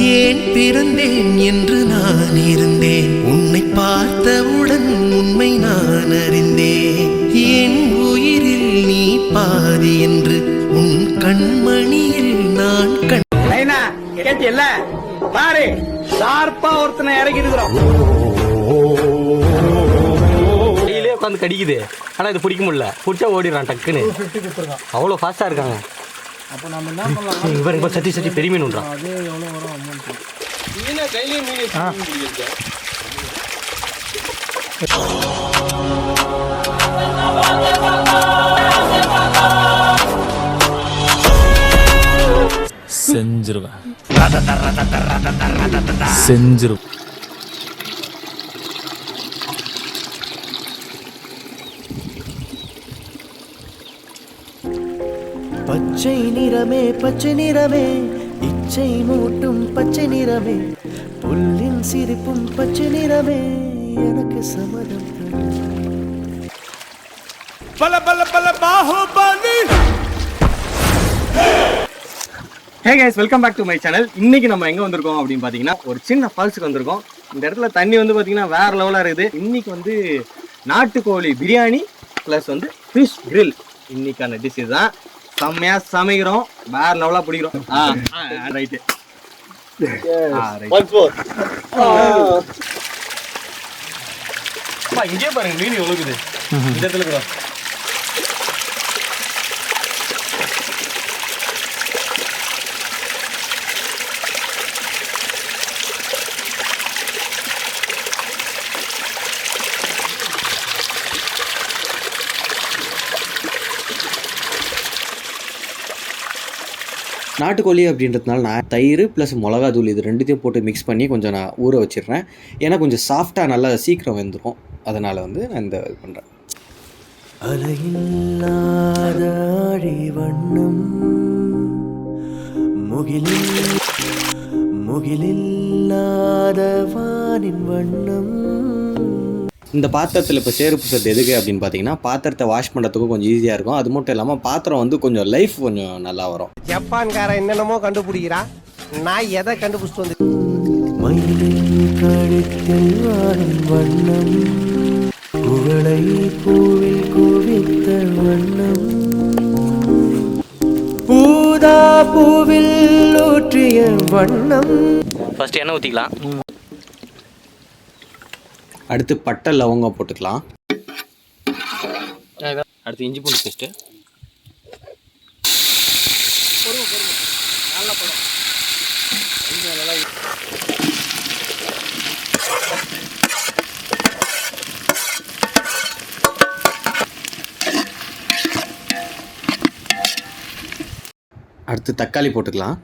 ஏன் பிறந்தேன் என்று நான் இருந்தேன், உன்னை பார்த்தவுடன் உண்மை நான் அறிந்தேன். என் உயிரில் நீ பாதி என்று உன் கண்மணியில் நான் கேட்டியல்ல பாரு, ஷார்ப்பா ஒருத்தனை இறக்கி இருக்கிறோம். கையிலே உட்காந்து கடிக்குது, ஆனா இது பிடிக்க முடியல. பிடிச்சா ஓடிடுறான் டக்குன்னு. அவ்வளோ ஃபாஸ்டா இருக்காங்க. அப்போ நம்ம என்ன பண்ணலாம், இவங்க சட்டி சட்டி பெரிய மீன் விடுறான். அது எவ்வளோ வரும் அமௌண்ட்? மீனை கையிலே மீன் செஞ்சிருவேன். செஞ்சிருவேன். பச்சை நிறமே பச்சை நிறமே, இச்சை மூட்டும் பச்சை நிறமே, புல்லின் சிரிப்பும் பச்சை நிறமே, எனக்கு சம்மதம். பல பல பல Baahubali. Hey guys, welcome back to my channel. இன்னைக்கு நம்ம எங்க வந்திருக்கோம் அப்படின்னு பாத்தீங்கன்னா, ஒரு சின்ன ஃபால்ஸுக்கு வந்திருக்கோம். இந்த இடத்துல தண்ணி வந்து பாத்தீங்கன்னா வேற லெவலா இருக்குது. இன்னைக்கு வந்து நாட்டுக்கோழி பிரியாணி பிளஸ் வந்து ஃபிஷ் கிரில் இன்னைக்கான டிஷ் தான். செம்மையா சமைக்கிறோம், வேற லெவலா பிடிக்கிறோம். ரைட்டு இங்கே பாருங்க மீன் எவ்வளவுக்குது இந்த இடத்துல கூட. நாட்டுக்கோழி அப்படின்றதுனால நான் தயிர் ப்ளஸ் மிளகாத்தூள் இது ரெண்டுத்தையும் போட்டு மிக்ஸ் பண்ணி கொஞ்சம் நான் ஊற வச்சிடுறேன். ஏன்னா கொஞ்சம் சாஃப்டாக நல்லா சீக்கிரம் வெந்துடும். அதனால் வந்து நான் இந்த இது பண்ணுறேன். அலையில்லாத வண்ணம், முகிலில்லாத வானின் வண்ணம். இந்த பாத்திரத்தில் இப்போ சேறு பூசுறது எதுக்கு அப்படின்னு பார்த்தீங்கன்னா, பாத்திரத்தை வாஷ் பண்ணுறதுக்கும் கொஞ்சம் ஈஸியாக இருக்கும். அது மட்டும் இல்லாமல் பாத்திரம் வந்து கொஞ்சம் லைஃப் கொஞ்சம் நல்லா வரும். ஜப்பான்காரன் என்னென்னமோ கண்டுபிடிக்கிறான், நான் எதை கண்டுபிடிச்சிட்டு வந்து மயிலின் கழுத்தில் வாழும் வண்ணம், குவளை பூவில் குவித்த வண்ணம், பூதா பூவில் ஊற்றிய வண்ணம். ஃபர்ஸ்ட் எண்ணெய் ஊற்றிக்கலாம். அடுத்து பட்டை லவங்கம் போட்டுக்கலாம். அடுத்து இஞ்சி பூண்டு பேஸ்ட்டு. அடுத்து தக்காளி போட்டுக்கலாம்.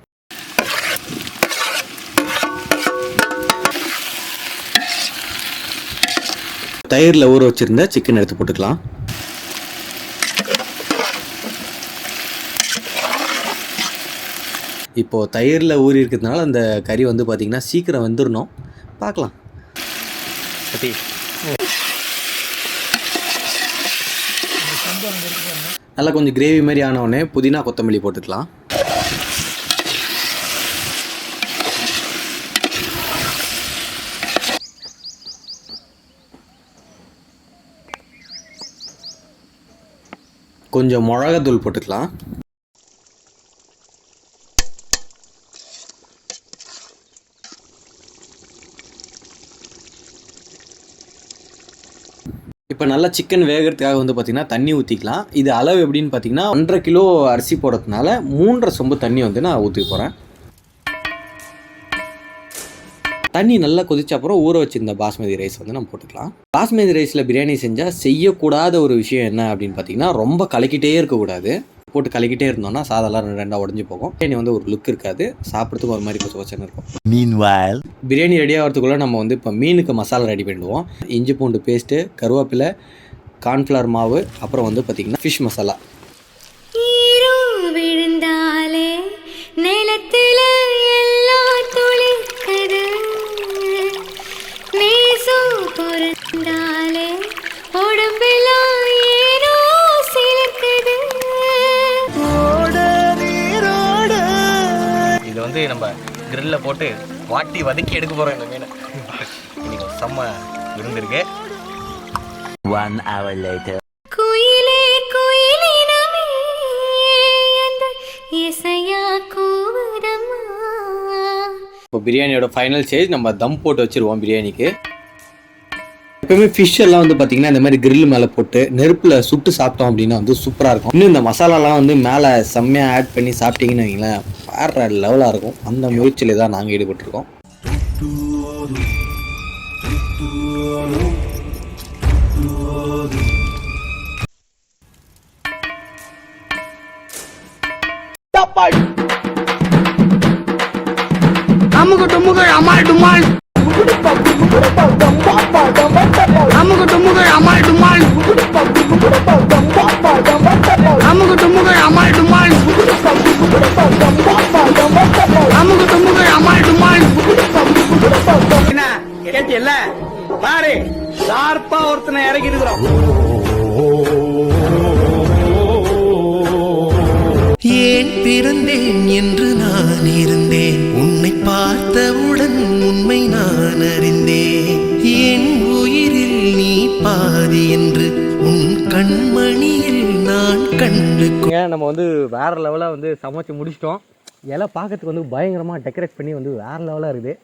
தயிரில் ஊற வச்சுருந்த சிக்கன் எடுத்து போட்டுக்கலாம். இப்போது தயிரில் ஊறி இருக்கிறதுனால அந்த கறி வந்து பார்த்திங்கன்னா சீக்கிரம் வெந்துடணும். பார்க்கலாம். நல்லா கொஞ்சம் கிரேவி மாதிரி ஆனவுடனே புதினா கொத்தமல்லி போட்டுக்கலாம். கொஞ்சம் மிளகாத்தூள் போட்டுக்கலாம். இப்போ நல்லா சிக்கன் வேகிறதுக்காக வந்து பார்த்திங்கன்னா தண்ணி ஊற்றிக்கலாம். இது அளவு எப்படின்னு பார்த்தீங்கன்னா, 1.5 கிலோ அரிசி போடுறதுனால 3.5 சொம்பு தண்ணி வந்து நான் ஊற்றி போகிறேன். தண்ணி நல்லா கொதிச்ச அப்புறம் ஊற வச்சிருந்த பாஸ்மதி ரைஸ் வந்து நம்ம போட்டுக்கலாம். பாஸ்மதி ரைஸில் பிரியாணி செஞ்சால் செய்யக்கூடாத ஒரு விஷயம் என்ன அப்படின்னு பார்த்தீங்கன்னா, ரொம்ப கலக்கிட்டே இருக்கக்கூடாது. போட்டு கலக்கிட்டே இருந்தோம்னா சாதெல்லாம் ரெண்டாக உடஞ்சி போகும். பிரியாணி வந்து ஒரு லுக் இருக்காது, சாப்பிட்றதுக்கு ஒரு மாதிரி கொஞ்சம் வச்சுன்னு இருக்கும். Meanwhile, பிரியாணி ரெடி ஆகிறதுக்குள்ளே நம்ம வந்து இப்போ மீனுக்கு மசாலா ரெடி பண்ணிடுவோம். இஞ்சி பூண்டு பேஸ்ட்டு, கருவேப்பிலை, கார்ன்ஃப்ளவர் மாவு, அப்புறம் வந்து பார்த்திங்கன்னா ஃபிஷ் மசாலா. நம்ம கிரில்ல போட்டு வாட்டி வதக்கி எடுக்க போகிறோம் இந்த மீனை. இன்னைக்கு ஒரு செம்ம விருந்திருக்கு. 1 hour later. இப்போ பிரியாணியோட ஃபைனல் ஸ்டேஜ் நம்ம தம் போட்டு வச்சுருவோம் பிரியாணிக்கு. எப்பவுமே ஃபிஷ் எல்லாம் வந்து பார்த்தீங்கன்னா இந்த மாதிரி கிரில் மேலே போட்டு நெருப்பில் சுட்டு சாப்பிட்டோம் அப்படின்னா வந்து சூப்பராக இருக்கும். இன்னும் இந்த மசாலாலாம் வந்து மேலே செம்மையாக ஆட் பண்ணி சாப்பிட்டீங்கன்னு வைங்களேன், வேறு லெவலாக இருக்கும். அந்த முயற்சியில் தான் நாங்கள் ஈடுபட்டிருக்கோம். அமுகு டுமுகு அமால் டுமால் அமுகு டுமுகு அமால் டுமால் அமுகு டுமுகு அமால் டுமால் அமுகு டுமுகு அமால் டுமால். என்ன கேட்டியல்ல பாரு, ஷார்ப்பா ஒருத்தனை இறக்கி இருக்கிறோம். ஏன் பிறந்தேன் என்று நான் இருந்தேன், உன்னை பார்த்தவுடன் உண்மை நான் அறிந்தேன். என் உயிரில் நீ பாதி என்று உன் கண்மணியில் நான் கண்டு. நம்ம வந்து வேற லெவலாக வந்து சமைச்சு முடிச்சிட்டோம். எல்லாம் பார்க்கறதுக்கு வந்து பயங்கரமாக டெக்கரேட் பண்ணி வந்து வேறு லெவலாக இருக்குது.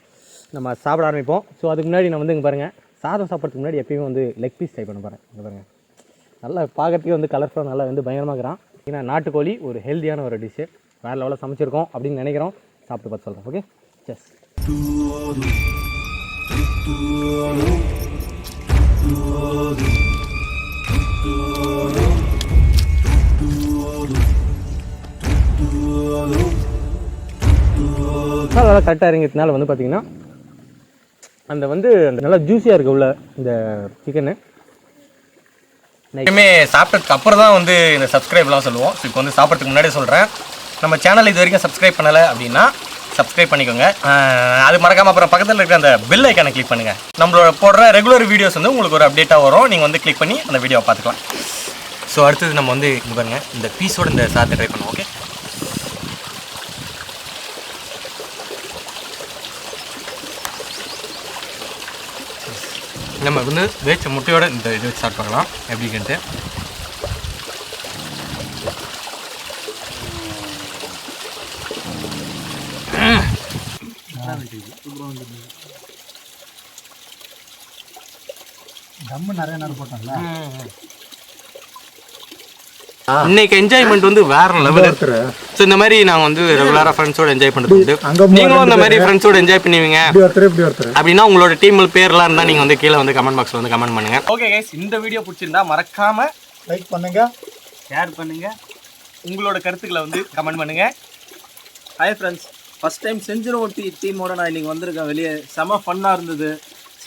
நம்ம சாப்பிட ஆரம்பிப்போம். ஸோ அதுக்கு முன்னாடி நான் வந்து இங்கே பாருங்கள், சாதம் சாப்பிட்றதுக்கு முன்னாடி எப்பயுமே வந்து லெக் பீஸ் ட்ரை பண்ண போகிறேன். இங்கே பாருங்கள், நல்லா பார்க்கறதுக்கே வந்து கலர்ஃபுல்லாக நல்லா வந்து பயங்கரமாக இருக்கிறான். ஏன்னா நாட்டுக்கோழி ஒரு ஹெல்த்தியான ஒரு டிஷ்ஷு, வேறு லெவலில் சமைச்சிருக்கோம் அப்படின்னு நினைக்கிறோம். சாப்பிட்டு பார்த்து சொல்கிறேன். Okay, chess. நல்லா கரெக்டாக இறங்கிறதுனால வந்து பார்த்தீங்கன்னா அந்த வந்து நல்லா ஜூஸியாக இருக்க உள்ள இந்த சிக்கனு. எப்பவுமே சாப்பிட்டதுக்கு அப்புறம் தான் வந்து இந்த சப்ஸ்கிரைப்லாம் சொல்லுவோம். ஸோ இப்போ வந்து சாப்பிட்றதுக்கு முன்னாடி சொல்கிறேன், நம்ம சேனல் இது வரைக்கும் சப்ஸ்கிரைப் பண்ணலை அப்படின்னா சப்ஸ்கிரைப் பண்ணிக்கோங்க. அது மறக்காமல் அப்புறம் பக்கத்தில் இருக்கிற அந்த பெல் ஐக்கானை கிளிக் பண்ணுங்கள். நம்மளோட போடுற ரெகுலர் வீடியோஸ் வந்து உங்களுக்கு ஒரு அப்டேட்டாக வரும். நீங்கள் வந்து கிளிக் பண்ணி அந்த வீடியோவை பார்த்துக்கலாம். ஸோ அடுத்தது நம்ம வந்து இங்கே பாருங்கள், இந்த பீஸோட இந்த சாதத்தை ட்ரை பண்ணுவோம். ஓகே, நம்ம வந்து வேச்ச முட்டையோட இந்த இது ஸ்டார்ட் பண்ணலாம் எப்படின்ட்டு. நிறைய நேரம் போட்டாங்களா? இன்னைக்கு என்ஜாய்மெண்ட் வந்து வேற லெவல். ஸோ இந்த மாதிரி நாங்கள் வந்து ரெகுலராக ஃப்ரெண்ட்ஸோட என்ஜாய் பண்ணுறது, நீங்களும் இந்த மாதிரி ஃப்ரெண்ட்ஸோட என்ஜாய் பண்ணுவீங்க அப்படின்னா உங்களோட டீமில் பேர்லாம் இருந்தால் நீங்கள் வந்து கீழே வந்து கமெண்ட் பாக்ஸில் வந்து கமெண்ட் பண்ணுங்க. ஓகே கைஸ், இந்த வீடியோ பிடிச்சிருந்தா மறக்காம லைக் பண்ணுங்க, ஷேர் பண்ணுங்க, உங்களோட கருத்துக்களை வந்து கமெண்ட் பண்ணுங்க. ஹாய் ஃப்ரெண்ட்ஸ், ஃபஸ்ட் டைம் செஞ்சிருவோம் டீமோட நான் இன்றைக்கி வந்திருக்கேன். வெளியே செம ஃபன்னாக இருந்தது.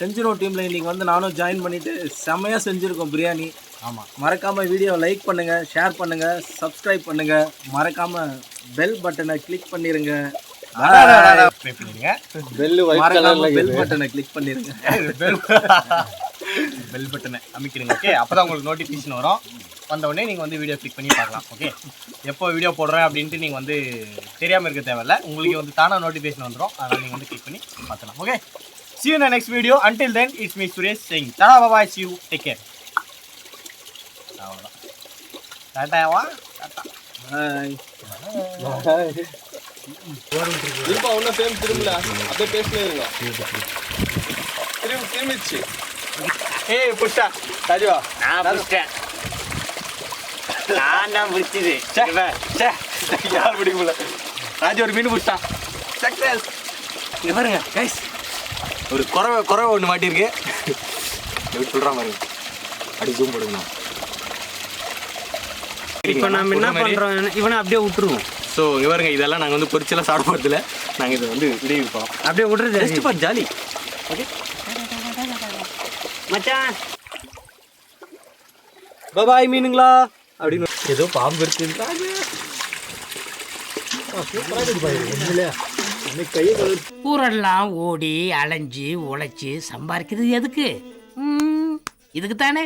செஞ்சிருவோம் டீமில் இன்றைக்கி வந்து நானும் ஜாயின் பண்ணிவிட்டு செம்மையாக செஞ்சுருக்கோம் பிரியாணி. ஆமாம், மறக்காமல் வீடியோ லைக் பண்ணுங்கள், ஷேர் பண்ணுங்கள், சப்ஸ்கிரைப் பண்ணுங்கள், மறக்காமல் பெல் பட்டனை கிளிக் பண்ணிடுங்க. பெல் பட்டனை கிளிக் பண்ணிடுங்க. பெல் பட்டனை அமைக்கிறீங்க. ஓகே, அப்போ தான் உங்களுக்கு நோட்டிஃபிகேஷன் வரும். வந்தவுடனே நீங்கள் வந்து வீடியோ கிளிக் பண்ணி பார்க்கலாம். ஓகே, எப்போ வீடியோ போடுறேன் அப்படின்ட்டு நீங்கள் வந்து தெரியாமல் இருக்க தேவையில்ல, உங்களுக்கு வந்து தானாக நோட்டிஃபிகேஷன் வந்துடும். அதனால் நீங்கள் வந்து கிளிக் பண்ணி பார்க்கலாம். Okay, see you in the next video. Until then, it's me Suresh saying ta bye bye, see you, take care. அவ்வளோதான், டாட்டாவா, டாட்டா, பாய். திரும்ப ஒன்றும் சேம் திரும்பல, அப்படியே பேசினே இருங்க. திரும்பிச்சு. ஏய் புஷ்டா, ராஜுவா, நான் புஷ்டேன், நான் தான் பிடிச்சது. யார் பிடிக்க முடியல, ராஜு ஒரு மீன் புஷ்டான். சக்ஸஸ். இங்கே பாருங்க கைஸ், ஒரு குறவை ஒன்று மாட்டியிருக்கு. எப்படி சொல்கிற மாதிரி அப்படி ஜூம் போடுங்கண்ணா. இப்போ நம்ம என்ன பண்ணுறோம், இவனை அப்படியே விட்டுருவோம். ஸோ இங்கே பாருங்க, இதெல்லாம் நாங்கள் வந்து பொரிச்செல்லாம் சாப்பிட போகிறதில்ல, நாங்கள் இதை வந்து விடிய வைப்போம். அப்படியே விட்றது ஜஸ்ட் ஃபார் ஜாலி. ஓகே மச்சான், பாய் மீனுங்களா அப்படின்னு ஏதோ பாம்பு இருக்குன்றாங்க. ஊரெல்லாம் ஓடி அலைஞ்சு உழைச்சி சம்பாதிக்கிறது எதுக்கு? இதுக்கு தானே.